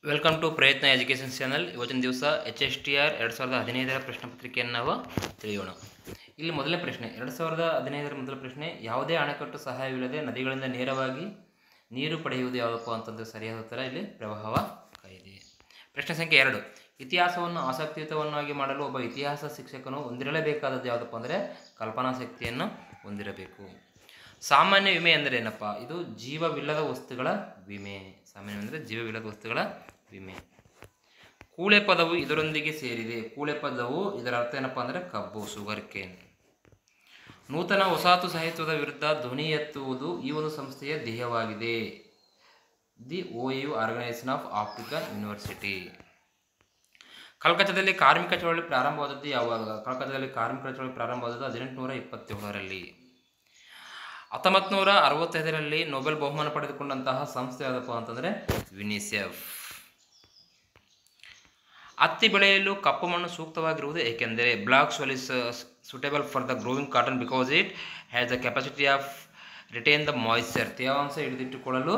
Welcome to ಪ್ರಯತ್ನ education channel. ಇವತ್ತಿನ ದಿವಸ HSTR 2015 ಪ್ರಶ್ನೆ ಪತ್ರಿಕೆಯನ್ನು ನಾವು ತಿಳಿಯೋಣ. ಇಲ್ಲಿ ಮೊದಲನೇ ಪ್ರಶ್ನೆ, 2015 ಮೊದಲ ಪ್ರಶ್ನೆ, ಯಾವುದೇ ಅಣೆಕಟ್ಟು ಸಹಾಯವಿಲ್ಲದೆ ನದಿಗಳಿಂದ ನೇರವಾಗಿ ನೀರು ಪಡೆಯುವುದು ಯಾವುದಪ್ಪ ಅಂತಂದರೆ ಸರಿಯಾದ ಉತ್ತರ ಇಲ್ಲಿ ಪ್ರವಾಹ ಕಾಯ್ದೆ. ಪ್ರಶ್ನೆ ಸಂಖ್ಯೆ 2, ಇತಿಹಾಸವನ್ನು ಆಸಕ್ತಿಯುತವನ್ನಾಗಿ ಮಾಡಲು ಒಬ್ಬ ಇತಿಹಾಸ ಶಿಕ್ಷಕನು ಹೊಂದಿರಲೇಬೇಕಾದದ್ದು ಯಾವುದಪ್ಪ ಅಂದರೆ ಕಲ್ಪನಾ ಶಕ್ತಿಯನ್ನು ಹೊಂದಿರಬೇಕು. ಸಾಮಾನ್ಯ ವಿಮೆ ಅಂದರೆ ಏನಪ್ಪ? ಇದು ಜೀವವಿಲ್ಲದ ವಸ್ತುಗಳ ವಿಮೆ. ಸಾಮಾನ್ಯ ಅಂದರೆ ಜೀವವಿಲ್ಲದ ವಸ್ತುಗಳ ವಿಮೆ. ಕೂಳೆ ಪದವು ಇದರೊಂದಿಗೆ ಸೇರಿದೆ. ಕೂಳೆ ಪದವು ಇದರ ಅರ್ಥ ಏನಪ್ಪ ಅಂದರೆ ಕಬ್ಬು, ಶುಗರ್ ಕೇನ್. ನೂತನ ವಸಾಹತು ಸಾಹಿತ್ಯದ ವಿರುದ್ಧ ಧ್ವನಿ ಎತ್ತುವುದು ಈ ಒಂದು ಸಂಸ್ಥೆಯ ಧ್ಯೇಯವಾಗಿದೆ. The OAU organisation of African university. ಕಲ್ಕತ್ತಾದಲ್ಲಿ ಕಾರ್ಮಿಕ ಚಳವಳಿ ಪ್ರಾರಂಭವಾದದ್ದು ಯಾವಾಗ? ಕಲ್ಕತ್ತಾದಲ್ಲಿ ಕಾರ್ಮಿಕ ಚಳವಳಿ ಪ್ರಾರಂಭವಾದದ್ದು 1827ರಲ್ಲಿ. 1965ರಲ್ಲಿ ನೊಬೆಲ್ ಬಹುಮಾನ ಪಡೆದುಕೊಂಡಂತಹ ಸಂಸ್ಥೆ ಯಾವುದಪ್ಪ ಅಂತಂದರೆ ಯುನಿಸೆಫ್. ಹತ್ತಿ ಬೆಳೆಯಲು ಕಪ್ಪು ಮಣ್ಣು ಸೂಕ್ತವಾಗಿರುವುದು ಏಕೆಂದರೆ block soil is suitable for the growing cotton because it has the capacity of retain the moisture. ತೇವಾಂಶ ಹಿಡಿದಿಟ್ಟುಕೊಳ್ಳಲು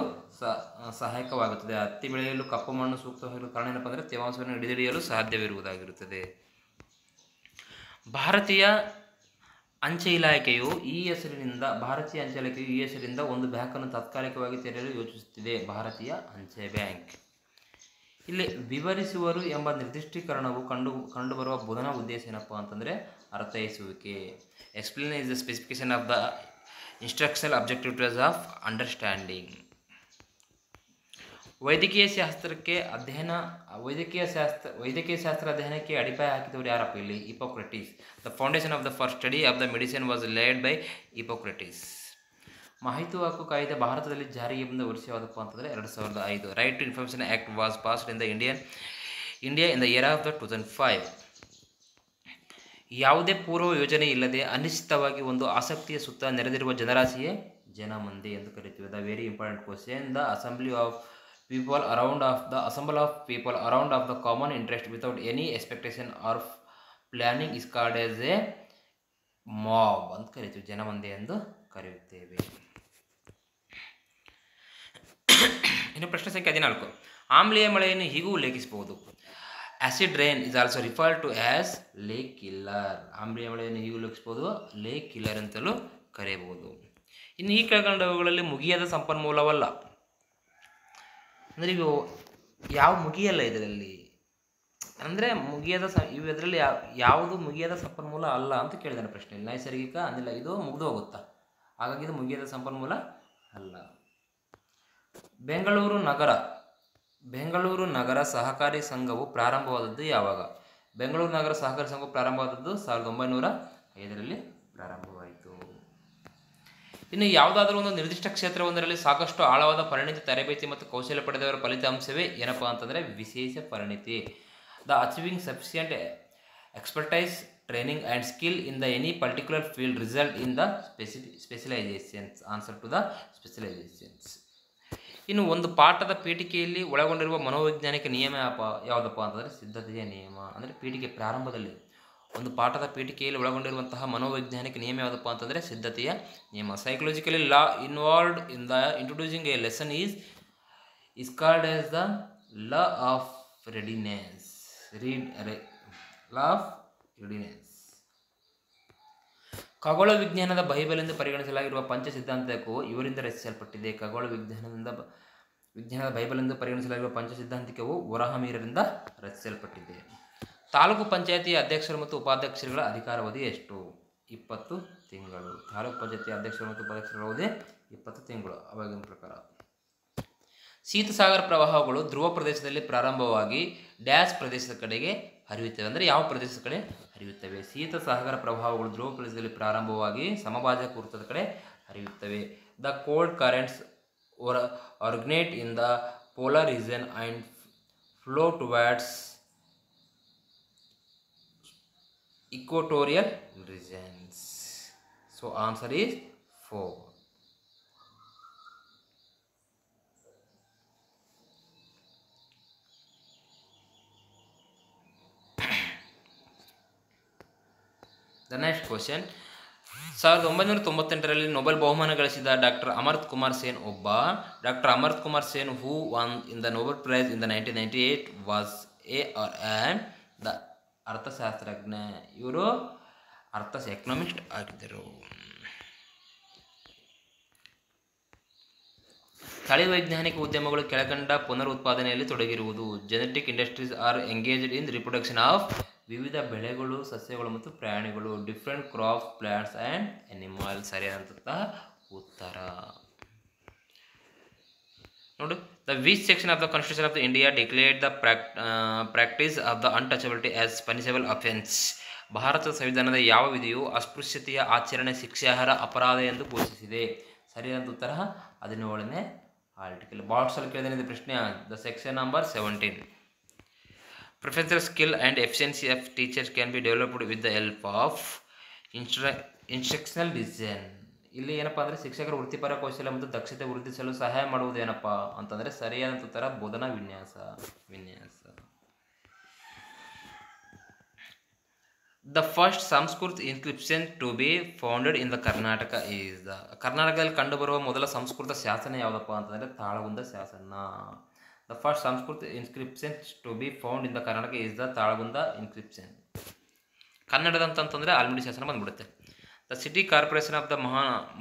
ಸಹಾಯಕವಾಗುತ್ತದೆ. ಹತ್ತಿ ಬೆಳೆಯಲು ಕಪ್ಪು ಮಣ್ಣು ಸೂಕ್ತವಾಗಿರುವ ಕಾರಣ ಏನಪ್ಪ ಅಂದರೆ ತೇವಾಂಶವನ್ನು ಹಿಡಿದಿಡಲು ಸಾಧ್ಯವಿರುವುದಾಗಿರುತ್ತದೆ. ಭಾರತೀಯ ಅಂಚೆ ಇಲಾಖೆಯು ಈ ಹೆಸರಿನಿಂದ ಒಂದು ಬ್ಯಾಂಕನ್ನು ತಾತ್ಕಾಲಿಕವಾಗಿ ತೆರೆಯಲು ಯೋಚಿಸುತ್ತಿದೆ. ಭಾರತೀಯ ಅಂಚೆ ಬ್ಯಾಂಕ್. ಇಲ್ಲಿ ವಿವರಿಸುವರು ಎಂಬ ನಿರ್ದಿಷ್ಟೀಕರಣವು ಕಂಡುಬರುವ ಬುಧನ ಉದ್ದೇಶ ಏನಪ್ಪ ಅಂತಂದರೆ ಅರ್ಥೈಸುವಿಕೆ. Explain is the specification of the instructional objectives of understanding. ವೈದ್ಯಕೀಯ ಶಾಸ್ತ್ರ ಅಧ್ಯಯನಕ್ಕೆ ಅಡಿಪಾಯ ಹಾಕಿದವರು ಯಾರಪ್ಪ? ಇಲ್ಲಿ Hippocrates. The foundation of the first study of the medicine was laid by Hippocrates. ಮಾಹಿತಿ ಹಕ್ಕು ಕಾಯ್ದೆ ಭಾರತದಲ್ಲಿ ಜಾರಿಗೆ ಬಂದ ವರ್ಷ ಯಾವುದಪ್ಪ ಅಂತಂದರೆ 2005. Right to information act was passed in the India in the year of the 2005. ಯಾವುದೇ ಪೂರ್ವ ಯೋಜನೆ ಇಲ್ಲದೆ ಅನಿಶ್ಚಿತವಾಗಿ ಒಂದು ಆಸಕ್ತಿಯ ಸುತ್ತ ನೆರೆದಿರುವ ಜನರಾಶಿಯೇ ಜನಮಂದಿ ಎಂದು ಕರಿತೀವಿ. The very important question. The assemble of people around of the common interest without any expectation are planning is called as A mob ಅಂತ ಕರಿತೀವಿ. ಜನಮಂದಿ ಎಂದು ಕರೆಯುತ್ತೇವೆ. ಇನ್ನು ಪ್ರಶ್ನೆ ಸಂಖ್ಯೆ 14, ಆಮ್ಲೀಯ ಮಳೆಯನ್ನು ಹೀಗೂ ಉಲ್ಲೇಖಿಸಬಹುದು. Acid rain is also referred to as lake killer. ಆಮ್ಲೀಯ ಮಳೆಯನ್ನು ಹೀಗೂ ಉಲ್ಲೇಖಿಸಬಹುದು, ಲೇಕ್ ಕಿಲ್ಲರ್ ಅಂತಲೂ ಕರೆಯಬಹುದು. ಇನ್ನು ಈ ಕೆಳಕಂಡವುಗಳಲ್ಲಿ ಮುಗಿಯದ ಸಂಪನ್ಮೂಲವಲ್ಲ ಅಂದರೆ ಇವು ಯಾವ ಮುಗಿಯಲ್ಲ ಇದರಲ್ಲಿ ಅಂದರೆ ಇದರಲ್ಲಿ ಯಾವುದು ಮುಗಿಯದ ಸಂಪನ್ಮೂಲ ಅಲ್ಲ ಅಂತ ಕೇಳಿದಾನೆ ಪ್ರಶ್ನೆಯಲ್ಲಿ. ನೈಸರ್ಗಿಕ ಅನಿಲ ಇದು ಮುಗಿದು ಹೋಗುತ್ತಾ, ಹಾಗಾಗಿ ಇದು ಮುಗಿಯದ ಸಂಪನ್ಮೂಲ ಅಲ್ಲ. ಬೆಂಗಳೂರು ನಗರ ಸಹಕಾರಿ ಸಂಘವು ಪ್ರಾರಂಭವಾದದ್ದು ಯಾವಾಗ? ಬೆಂಗಳೂರು ನಗರ ಸಹಕಾರಿ ಸಂಘವು ಪ್ರಾರಂಭವಾದದ್ದು 1905ರಲ್ಲಿ ಪ್ರಾರಂಭವಾಯಿತು. ಇನ್ನು ಯಾವುದಾದ್ರೂ ಒಂದು ನಿರ್ದಿಷ್ಟ ಕ್ಷೇತ್ರವೊಂದರಲ್ಲಿ ಸಾಕಷ್ಟು ಆಳವಾದ ಪರಿಣಿತಿ, ತರಬೇತಿ ಮತ್ತು ಕೌಶಲ್ಯ ಪಡೆದವರ ಫಲಿತಾಂಶವೇ ಏನಪ್ಪ ಅಂತಂದರೆ ವಿಶೇಷ ಪರಿಣಿತಿ. The achieving sufficient expertise, training and skill in the any particular field result in the specializations. Answer to the specializations. ಇನ್ನು ಒಂದು ಪಾಠದ ಪೀಠಿಕೆಯಲ್ಲಿ ಒಳಗೊಂಡಿರುವ ಮನೋವೈಜ್ಞಾನಿಕ ನಿಯಮ ಯಾವುದಪ್ಪ ಅಂತಂದರೆ ಸಿದ್ಧತೆಯ ನಿಯಮ. ಅಂದರೆ ಪೀಠಿಕೆ ಪ್ರಾರಂಭದಲ್ಲಿ ಒಂದು ಪಾಠದ ಪೀಠಿಕೆಯಲ್ಲಿ ಒಳಗೊಂಡಿರುವಂತಹ ಮನೋವೈಜ್ಞಾನಿಕ ನಿಯಮ ಯಾವುದಪ್ಪ ಅಂತಂದರೆ ಸಿದ್ಧತೆಯ ನಿಯಮ. Psychologically law involved in the introducing A lesson is called as the law of readiness. Law of readiness. ಖಗೋಳ ವಿಜ್ಞಾನದ ಬೈಬಲ್ ಎಂದು ಪರಿಗಣಿಸಲಾಗಿರುವ ಪಂಚ ಸಿದ್ಧಾಂತಕ್ಕೂ ಇವರಿಂದ ರಚಿಸಲ್ಪಟ್ಟಿದೆ. ಖಗೋಳ ವಿಜ್ಞಾನದ ಬೈಬಲ್ ಎಂದು ಪರಿಗಣಿಸಲಾಗಿರುವ ಪಂಚ ಸಿದ್ಧಾಂತಿಕವು ವರಹಮೀರರಿಂದ ರಚಿಸಲ್ಪಟ್ಟಿದೆ. ತಾಲೂಕು ಪಂಚಾಯತಿಯ ಅಧ್ಯಕ್ಷರು ಮತ್ತು ಉಪಾಧ್ಯಕ್ಷರುಗಳ ಅಧಿಕಾರಾವಧಿ ಎಷ್ಟು? 20 ತಿಂಗಳು. ತಾಲೂಕು ಪಂಚಾಯತಿ ಅಧ್ಯಕ್ಷರು ಮತ್ತು ಉಪಾಧ್ಯಕ್ಷರುಗಳ ಅವಧಿ 20 ತಿಂಗಳು ಅವಾಗಿನ ಪ್ರಕಾರ. ಶೀತಸಾಗರ ಪ್ರವಾಹಗಳು ಧ್ರುವ ಪ್ರದೇಶದಲ್ಲಿ ಪ್ರಾರಂಭವಾಗಿ ಡ್ಯಾಶ್ ಪ್ರದೇಶದ ಕಡೆಗೆ ಹರಿಯುತ್ತವೆ. ಅಂದರೆ ಯಾವ ಪ್ರದೇಶದ ಕಡೆ ಹರಿಯುತ್ತವೆ? ಶೀತಸಾಗರ ಪ್ರವಾಹಗಳು ಧ್ರುವ ಪ್ರದೇಶದಲ್ಲಿ ಪ್ರಾರಂಭವಾಗಿ ಸಮಭಾಜಕ ವೃತ್ತದ ಕಡೆ ಹರಿಯುತ್ತವೆ. The cold currents originate in the polar region and flow towards equatorial regions. So answer is 4. The next question, 1998ರಲ್ಲಿ ನೊಬೆಲ್ ಬಹುಮಾನ ಗಳಿಸಿದ ಡಾಕ್ಟರ್ ಅಮರ್ತ್ ಕುಮಾರ್ ಸೇನ್ ಒಬ್ಬ. Doctor Amartya Kumar Sen who won in the Nobel prize in the 1998 was a are and the ಅರ್ಥಶಾಸ್ತ್ರಜ್ಞ. ಇವರು economist ಆಗಿದ್ದರು. ತಳಿ ವೈಜ್ಞಾನಿಕ ಉದ್ಯಮಗಳು ಕೆಳಕಂಡ ಪುನರುತ್ಪಾದನೆಯಲ್ಲಿ ತೊಡಗಿರುವುದು. Genetic industries are engaged in reproduction of ವಿವಿಧ ಬೆಳೆಗಳು, ಸಸ್ಯಗಳು ಮತ್ತು ಪ್ರಾಣಿಗಳು. Different crops, plants and animal. ಸರಿಯಾದಂತಹ ಉತ್ತರ ನೋಡಿ. The which section of the constitution of the India declared the practice of the untouchability as punishable offence. ಭಾರತದ ಸಂವಿಧಾನದ ಯಾವ ವಿಧಿಯು ಅಸ್ಪೃಶ್ಯತೆಯ ಆಚರಣೆ ಶಿಕ್ಷಾರ್ಹ ಅಪರಾಧ ಎಂದು ಘೋಷಿಸಿದೆ? ಸರಿಯಾದ ಉತ್ತರ 17ನೇ ಆರ್ಟಿಕಲ್. ಬಾಟ್ಸಲ್ಲಿ ಕೇಳಿದ ಪ್ರಶ್ನೆ. The section number 17. Professional skill and efficiency of teachers can be developed with the help of instructional design. ಇಲ್ಲಿ ಏನಪ್ಪ ಅಂದರೆ ಶಿಕ್ಷಕರ ವೃತ್ತಿಪರ ಕೌಶಲ್ಯ ಮತ್ತು ದಕ್ಷತೆ ವೃದ್ಧಿಸಲು ಸಹಾಯ ಮಾಡುವುದು ಏನಪ್ಪ ಅಂತಂದರೆ ಸರಿಯಾದ ಉತ್ತರ ಬೋಧನಾ ವಿನ್ಯಾಸ. The first Sanskrit inscription to be founded in the Karnataka is the. ಕರ್ನಾಟಕದಲ್ಲಿ ಕಂಡುಬರುವ ಮೊದಲ ಸಂಸ್ಕೃತ ಶಾಸನ ಯಾವುದಪ್ಪ ಅಂತಂದರೆ ತಾಳಗುಂದ ಶಾಸನ. The first Sanskrit inscription to be found in the Karnataka is the Talagunda inscription. ಕನ್ನಡದಂತಂದರೆ ಆಲ್ಮಿಡಿ ಶಾಸನ ಬಂದ್ಬಿಡುತ್ತೆ. The city corporation of the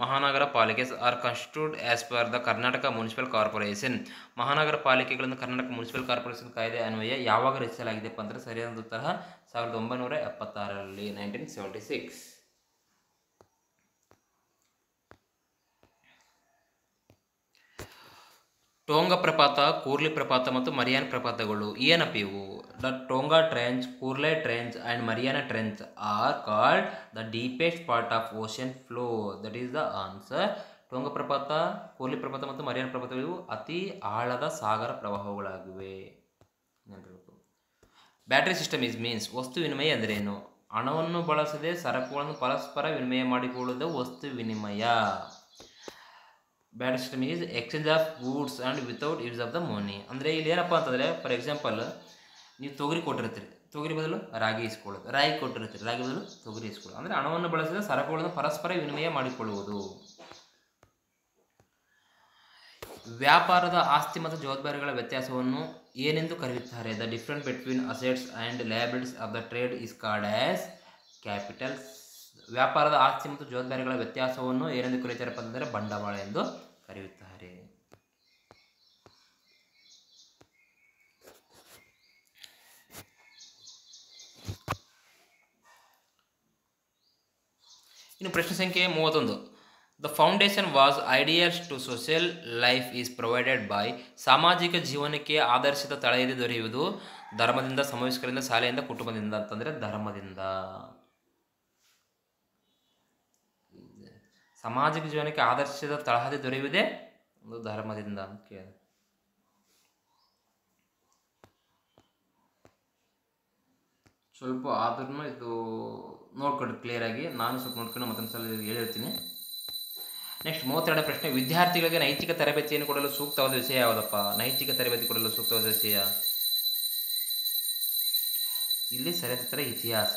Mahanagara Palikes are constitute as per the Karnataka municipal corporation. ಮಹಾನಗರ ಪಾಲಿಕೆಗಳನ್ನು ಕರ್ನಾಟಕ ಮುನ್ಸಿಪಲ್ ಕಾರ್ಪೊರೇಷನ್ ಕಾಯ್ದೆ ಅನ್ವಯ ಯಾವಾಗ ರಚಿಸಲಾಗಿದೆಪ್ಪ ಅಂದರೆ ಸರಿಯಾದ ಉತ್ತರ 1976ರಲ್ಲಿ 1976. ಟೋಂಗಾ ಪ್ರಪಾತ, ಕೂರ್ಲಿ ಪ್ರಪಾತ ಮತ್ತು ಮರಿಯಾನ ಪ್ರಪಾತಗಳು ಏನಪ್ಪ ಇವು? The Tonga trench, Kurile trench and Mariana trench are called the deepest part of ocean floor. That is the answer. Tonga ಪ್ರಪಾತ, ಕೂರ್ಲಿ ಪ್ರಪಾತ ಮತ್ತು ಮರಿಯಾನ ಪ್ರಪಾತಗಳು ಅತಿ ಆಳದ ಸಾಗರ ಪ್ರವಾಹಗಳಾಗಿವೆ. Barter system is means. ವಸ್ತು ವಿನಿಮಯ ಎಂದರೇನು? ಹಣವನ್ನು ಬಳಸದೆ ಸರಕುಗಳನ್ನು ಪರಸ್ಪರ ವಿನಿಮಯ ಮಾಡಿಕೊಳ್ಳುವುದು ವಸ್ತು ವಿನಿಮಯ. Battery system is exchange of goods and without use of the money. ಅಂದರೆ ಇಲ್ಲಿ ಏನಪ್ಪ ಅಂತಂದರೆ ಫಾರ್ ಎಕ್ಸಾಂಪಲ್ ನೀವು ತೊಗರಿ ಕೊಟ್ಟಿರ್ತೀರಿ, ತೊಗರಿ ಬದಲು ರಾಗಿ ಇಸ್ಕೊಳ್ಳೋದು, ರಾಗಿ ಕೊಟ್ಟಿರ್ತೀರಿ, ರಾಗಿ ಬದಲು ತೊಗರಿ ಇಸ್ಕೊಳ್ಳೋದು. ಅಂದರೆ ಹಣವನ್ನು ಬಳಸಿದ ಸರಕುಗಳನ್ನು ಪರಸ್ಪರ ವಿನಿಮಯ ಮಾಡಿಕೊಳ್ಳುವುದು. ವ್ಯಾಪಾರದ ಆಸ್ತಿ ಮತ್ತು ಜವಾಬ್ದಾರಿಗಳ ವ್ಯತ್ಯಾಸವನ್ನು ಏನೆಂದು ಕರೆಯುತ್ತಾರೆ? The difference between assets and liabilities of the trade is called as capital. ವ್ಯಾಪಾರದ ಆಸ್ತಿ ಮತ್ತು ಜವಾಬ್ದಾರಿಗಳ ವ್ಯತ್ಯಾಸವನ್ನು ಏನೆಂದು ಕರೆಯುತ್ತಾರಪ್ಪ ಅಂದರೆ ಬಂಡವಾಳ ಎಂದು ಕರೆಯುತ್ತಾರೆ. ಇನ್ನು ಪ್ರಶ್ನೆ ಸಂಖ್ಯೆ 31. The foundation was ideals to social life is provided by. ಸಾಮಾಜಿಕ ಜೀವನಕ್ಕೆ ಆಧರಿಸಿದ ತಳಹದಿ ದೊರೆಯುವುದು ಧರ್ಮದಿಂದ, ಸಮವಯಸ್ಕರಿಂದ, ಶಾಲೆಯಿಂದ, ಕುಟುಂಬದಿಂದ ಅಂತಂದರೆ ಧರ್ಮದಿಂದ. ಸಾಮಾಜಿಕ ಜೀವನಕ್ಕೆ ಆಧರಿಸಿದ ತಳಹದಿ ದೊರೆಯುವುದೇ ಒಂದು ಧರ್ಮದಿಂದ ಅಂತ ಕೇಳಿದೆ. ಸ್ವಲ್ಪ ಆದ್ರೂ ಇದು ನೋಡ್ಕೊಡ್ರಿ ಕ್ಲಿಯರಾಗಿ. ನಾನು ಸ್ವಲ್ಪ ನೋಡ್ಕೊಂಡು ಮತ್ತೊಂದು ಸಲ ಹೇಳಿರ್ತೀನಿ. ನೆಕ್ಸ್ಟ್ 32ನೇ ಪ್ರಶ್ನೆ. ವಿದ್ಯಾರ್ಥಿಗಳಿಗೆ ನೈತಿಕ ತರಬೇತಿಯನ್ನು ಕೊಡಲು ಸೂಕ್ತವಾದ ವಿಷಯ ಯಾವುದಪ್ಪ? ನೈತಿಕ ತರಬೇತಿ ಕೊಡಲು ಸೂಕ್ತವಾದ ವಿಷಯ ಇಲ್ಲಿ ಸರಿಯಾದ ಉತ್ತರ ಇತಿಹಾಸ.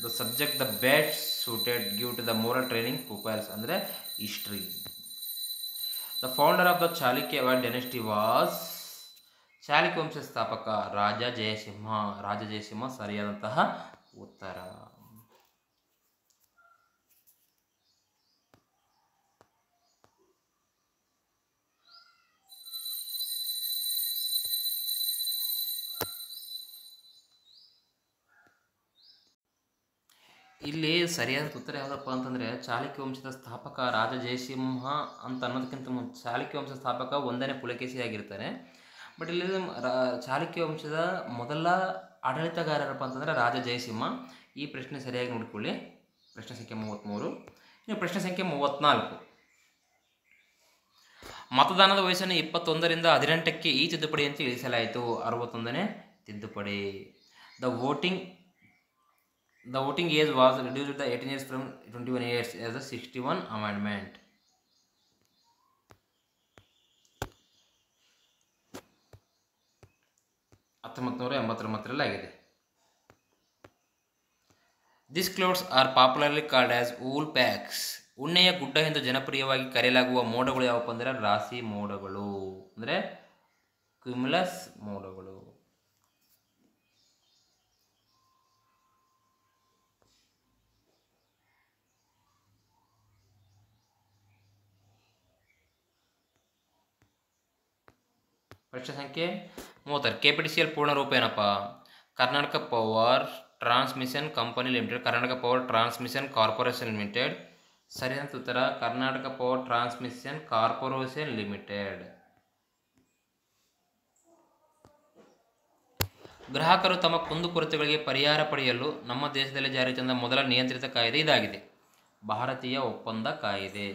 The subject the best suited give to the moral training pupils ಅಂದರೆ history. The founder of the Chalukya dynasty was. Chalukya ವಂಶದ ಸ್ಥಾಪಕ ರಾಜ ಜಯಸಿಂಹ. ರಾಜ ಜಯಸಿಂಹ ಸರಿಯಾದಂತಹ ಉತ್ತರ. ಇಲ್ಲಿ ಸರಿಯಾದ ಉತ್ತರ ಯಾವುದಪ್ಪ ಅಂತಂದರೆ ಚಾಲುಕ್ಯ ವಂಶದ ಸ್ಥಾಪಕ ರಾಜ ಜಯಸಿಂಹ ಅಂತ ಅನ್ನೋದಕ್ಕಿಂತ ಮುಂಚೆ ಚಾಲುಕ್ಯ ವಂಶದ ಸ್ಥಾಪಕ 1ನೇ ಪುಲಕೇಶಿ ಆಗಿರ್ತಾನೆ. ಬಟ್ ಇಲ್ಲಿ ಚಾಲುಕ್ಯ ವಂಶದ ಮೊದಲ ಆಡಳಿತಗಾರರಪ್ಪ ಅಂತಂದರೆ ರಾಜ ಜಯಸಿಂಹ. ಈ ಪ್ರಶ್ನೆ ಸರಿಯಾಗಿ ನೋಡಿಕೊಳ್ಳಿ. ಪ್ರಶ್ನೆ ಸಂಖ್ಯೆ 33. ಇನ್ನು ಪ್ರಶ್ನೆ ಸಂಖ್ಯೆ 34. ಮತದಾನದ ವಯಸ್ಸನ್ನು 21ರಿಂದ 18ಕ್ಕೆ ಈ ತಿದ್ದುಪಡಿಯಂತೆ ಇಳಿಸಲಾಯಿತು. 61ನೇ ತಿದ್ದುಪಡಿ. The voting age was reduced to 18 years from 21 years as the 61 amendment. ಆಗಿದೆ. These clothes are popularly called as wool packs. ಉಣ್ಣೆಯ ಗುಡ್ಡ ಎಂದು ಜನಪ್ರಿಯವಾಗಿ ಕರೆಯಲಾಗುವ ಮೋಡಗಳು ಯಾವಪ್ಪ ಅಂದರೆ ರಾಶಿ ಮೋಡಗಳು, ಅಂದರೆ ಕ್ಯುಮುಲಸ್ ಮೋಡಗಳು. ಪ್ರಶ್ನೆ ಸಂಖ್ಯೆ 36. KPTCL ಪೂರ್ಣ ರೂಪ ಏನಪ್ಪ? Karnataka power transmission company limited, Karnataka power transmission corporation limited. ಸರಿಯಾದ ಉತ್ತರ Karnataka power transmission corporation limited. ಗ್ರಾಹಕರು ತಮ್ಮ ಕುಂದುಕೊರತೆಗಳಿಗೆ ಪರಿಹಾರ ಪಡೆಯಲು ನಮ್ಮ ದೇಶದಲ್ಲಿ ಜಾರಿಗೆ ತಂದ ಮೊದಲ ನಿಯಂತ್ರಿತ ಕಾಯ್ದೆ ಇದಾಗಿದೆ, ಭಾರತೀಯ ಒಪ್ಪಂದ ಕಾಯ್ದೆ.